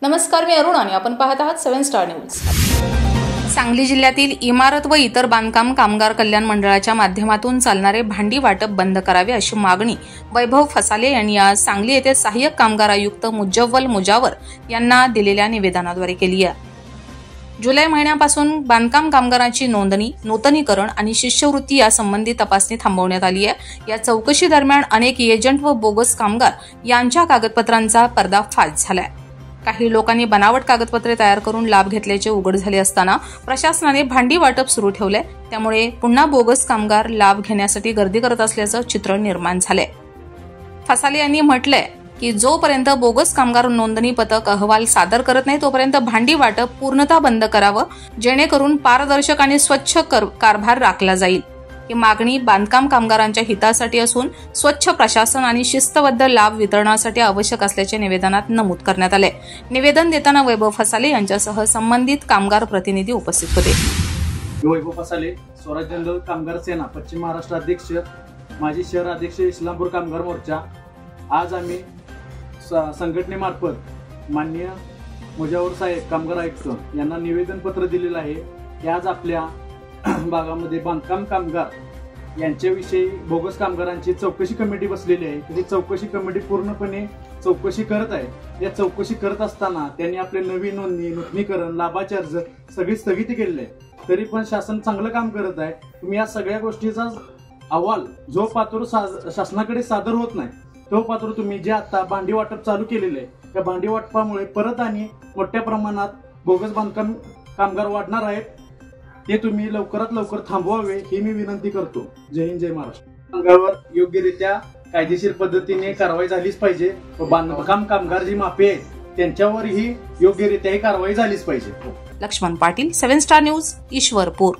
नमस्कार, मी अरुण आणि आपण पाहत आहात 7 स्टार न्यूज। सांगली जिल्ह्यातील इमारत व इतर बांधकाम कामगार कल्याण मंडळाच्या माध्यमातून चालणारे भांडी वाटप बंद करावे अशी मागणी वैभव फसाले यांनी आज सांगली येथे सहाय्यक कामगार आयुक्त मुजव्वल मुजावर यांना दिलेल्या निवेदनाद्वारे केली आहे। जुलै महिन्यापासून बांधकाम कामगारांची नोंदणी, नूतनीकरण आणि शिष्यवृत्ती यासंबंधी तपासणी थांबवण्यात आली आहे। या चौकशी दरम्यान अनेक एजंट व बोगस कामगार यांच्या कागदपत्रांचा पर्दाफाश झालाय। काही लोकांनी बनावट कागदपत्रे तयार करून लाभ घेतल्याचे उघड झाले असताना प्रशासनाने भांडी वाटप सुरू ठेवले, त्यामुळे पुन्हा बोगस कामगार लाभ घेण्यासाठी गर्दी करत असल्याचं चित्र निर्माण झालंय। फसाले यांनी म्हटलंय की जोपर्यंत बोगस कामगार नोंदणी पथक अहवाल सादर करत नाही तोपर्यंत भांडी वाटप पूर्णतः बंद करावं, जेणेकरून पारदर्शक आणि स्वच्छ कारभार राखला जाईल। ही मागणी बांधकाम कामगारांच्या हितासाठी असून स्वच्छ प्रशासन आणि शिस्तबद्ध लाभ वितरणासाठी आवश्यक असल्याचे निवेदनात नमूद करण्यात आले। निवेदन देताना वैभव फसाले यांच्यासह संबंधित कामगार प्रतिनिधी उपस्थित होते। वैभव फसाले, स्वराज्य आंदोलन कामगार सेना पश्चिम महाराष्ट्र अध्यक्ष, माजी शहर अध्यक्ष, इस्लामपूर कामगार मोर्चा। आज आम्ही संघटनेमार्फत माननीय मुजावर साहेब कामगार आयुक्त यांना निवेदन पत्र दिलेलं आहे की आज आपल्या भागामध्ये बांधकाम कामगार यांच्याविषयी बोगस कामगारांची चौकशी कमिटी बसलेली आहे। ही चौकशी कमिटी पूर्णपणे चौकशी करत आहे। या चौकशी करत असताना त्यांनी आपले नवीन नोंदणी, नूतनीकरण, लाभाचे अर्ज सगळी स्थगिती केलेली आहे। तरी पण शासन चांगलं काम करत आहे। तुम्ही या सगळ्या गोष्टीचा अहवाल जो पात्र शासनाकडे सादर होत नाही तो पात्र तुम्ही जे आता भांडी वाटप चालू केलेलं आहे त्या भांडी वाटपामुळे परत आणि मोठ्या प्रमाणात बोगस बांधकाम कामगार वाढणार आहेत, ते तुम्ही लवकरात लवकर थांबवावे ही मी विनंती करतो। जय हिंद, जय महाराष्ट्र। कामगारावर योग्यरित्या कायदेशीर पद्धतीने कारवाई झालीच पाहिजे व बांधकाम कामगार जी माफी आहेत त्यांच्यावरही योग्यरित्या ही कारवाई झालीच पाहिजे। Laxman Patil, 7 Star News, Ishwarpur.